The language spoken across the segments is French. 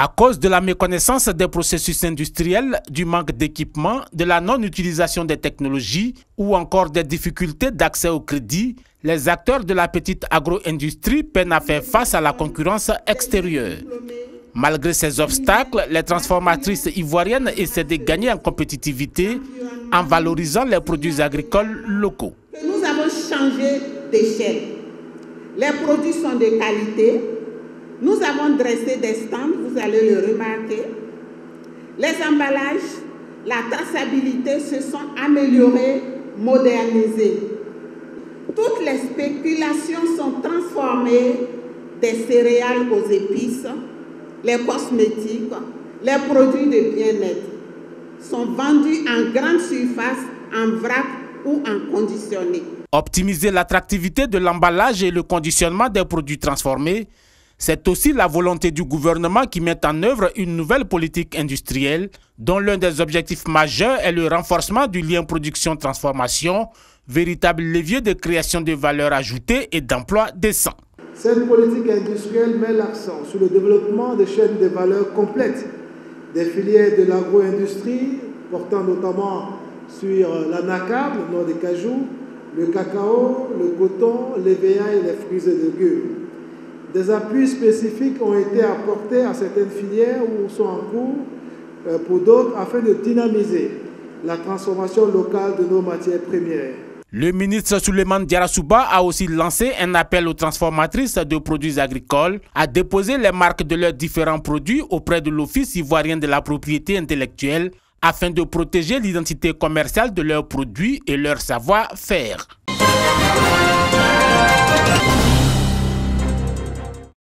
À cause de la méconnaissance des processus industriels, du manque d'équipement, de la non-utilisation des technologies ou encore des difficultés d'accès au crédit, les acteurs de la petite agro-industrie peinent à faire face à la concurrence extérieure. Malgré ces obstacles, les transformatrices ivoiriennes essaient de gagner en compétitivité en valorisant les produits agricoles locaux. Nous avons changé d'échelle. Les produits sont de qualité. Nous avons dressé des stands, vous allez le remarquer. Les emballages, la traçabilité se sont améliorées, modernisées. Toutes les spéculations sont transformées des céréales aux épices, les cosmétiques, les produits de bien-être sont vendus en grande surface, en vrac ou en conditionné. Optimiser l'attractivité de l'emballage et le conditionnement des produits transformés, c'est aussi la volonté du gouvernement qui met en œuvre une nouvelle politique industrielle dont l'un des objectifs majeurs est le renforcement du lien production-transformation, véritable levier de création de valeur ajoutée et d'emplois décents. Cette politique industrielle met l'accent sur le développement des chaînes de valeur complètes, des filières de l'agro-industrie, portant notamment sur l'anacarde, le noix de cajou, le cacao, le coton, l'EVA et les fruits et légumes. Des appuis spécifiques ont été apportés à certaines filières ou sont en cours pour d'autres afin de dynamiser la transformation locale de nos matières premières. Le ministre Souleymane Diarra-Souba a aussi lancé un appel aux transformatrices de produits agricoles à déposer les marques de leurs différents produits auprès de l'Office ivoirien de la propriété intellectuelle afin de protéger l'identité commerciale de leurs produits et leur savoir-faire.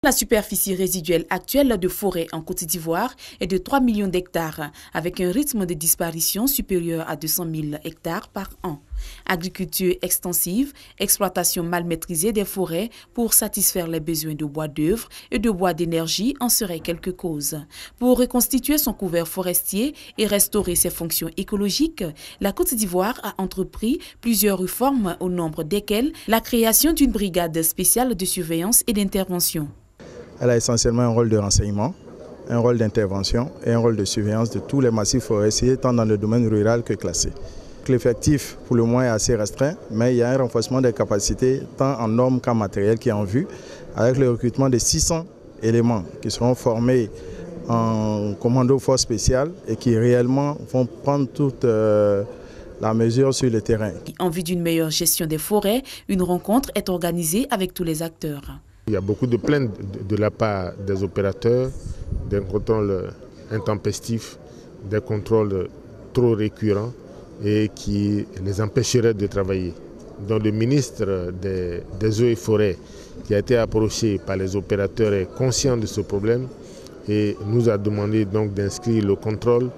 La superficie résiduelle actuelle de forêt en Côte d'Ivoire est de 3 millions d'hectares, avec un rythme de disparition supérieur à 200 000 hectares par an. Agriculture extensive, exploitation mal maîtrisée des forêts pour satisfaire les besoins de bois d'œuvre et de bois d'énergie en seraient quelques causes. Pour reconstituer son couvert forestier et restaurer ses fonctions écologiques, la Côte d'Ivoire a entrepris plusieurs réformes au nombre desquelles la création d'une brigade spéciale de surveillance et d'intervention. Elle a essentiellement un rôle de renseignement, un rôle d'intervention et un rôle de surveillance de tous les massifs forestiers, tant dans le domaine rural que classé. L'effectif, pour le moins, est assez restreint, mais il y a un renforcement des capacités, tant en normes qu'en matériel, qui est en vue, avec le recrutement de 600 éléments qui seront formés en commando force spéciale et qui réellement vont prendre toute la mesure sur le terrain. En vue d'une meilleure gestion des forêts, une rencontre est organisée avec tous les acteurs. Il y a beaucoup de plaintes de la part des opérateurs, d'un contrôle intempestif, des contrôles trop récurrents et qui les empêcheraient de travailler. Donc le ministre des Eaux et Forêts, qui a été approché par les opérateurs, est conscient de ce problème et nous a demandé donc d'inscrire le contrôle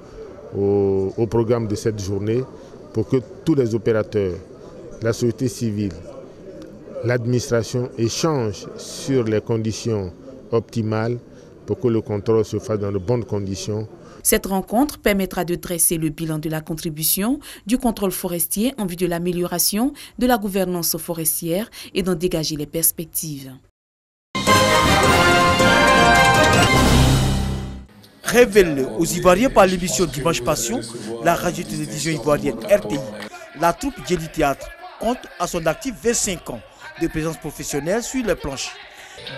au programme de cette journée pour que tous les opérateurs, la société civile, l'administration échange sur les conditions optimales pour que le contrôle se fasse dans de bonnes conditions. Cette rencontre permettra de dresser le bilan de la contribution du contrôle forestier en vue de l'amélioration de la gouvernance forestière et d'en dégager les perspectives. Révélé aux Ivoiriens par l'émission Dimanche Passion, la radio-télévision ivoirienne RTI, la troupe Djeli Théâtre compte à son actif 25 ans de présence professionnelle sur les planches.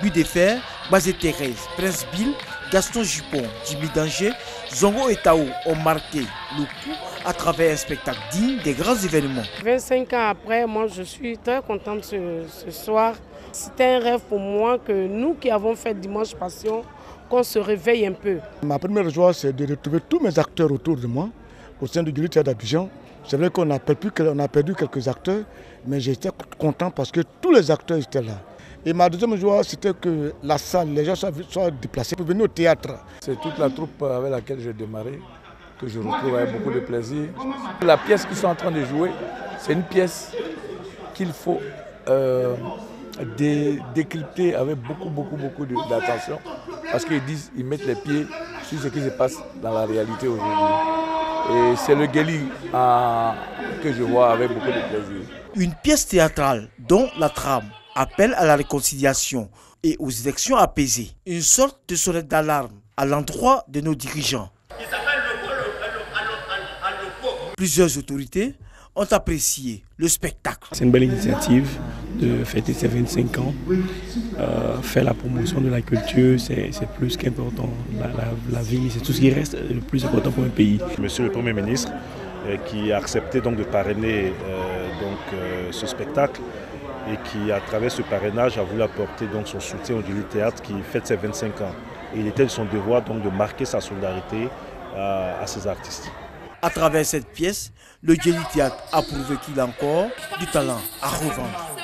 But de Fer, Bazé Thérèse, Prince Bill, Gaston Jupon, Jimmy Danger, Zongo et Tao ont marqué le coup à travers un spectacle digne des grands événements. 25 ans après, moi je suis très contente ce soir. C'était un rêve pour moi que nous qui avons fait Dimanche Passion, qu'on se réveille un peu. Ma première joie, c'est de retrouver tous mes acteurs autour de moi au sein du Djeli Théâtre d'Abidjan. C'est vrai qu'on a perdu quelques acteurs, mais j'étais content parce que tous les acteurs étaient là. Et ma deuxième joie, c'était que la salle, les gens soient déplacés pour venir au théâtre. C'est toute la troupe avec laquelle j'ai démarré, que je retrouve avec beaucoup de plaisir. La pièce qu'ils sont en train de jouer, c'est une pièce qu'il faut décrypter avec beaucoup d'attention. Parce qu'ils mettent les pieds sur ce qui se passe dans la réalité aujourd'hui. Et c'est le Djeli que je vois avec beaucoup de plaisir. Une pièce théâtrale dont la trame appelle à la réconciliation et aux élections apaisées. Une sorte de sonnette d'alarme à l'endroit de nos dirigeants. Plusieurs autorités ont apprécié le spectacle. C'est une belle initiative de fêter ses 25 ans. Faire la promotion de la culture, c'est plus qu'important. La vie, c'est tout ce qui reste le plus important pour un pays. Monsieur le Premier ministre, qui a accepté donc de parrainer ce spectacle et qui, à travers ce parrainage, a voulu apporter donc son soutien au Djily Théâtre qui fête ses 25 ans. Et il était de son devoir donc de marquer sa solidarité à ces artistes. À travers cette pièce, le Djily Théâtre a prouvé qu'il a encore du talent à revendre.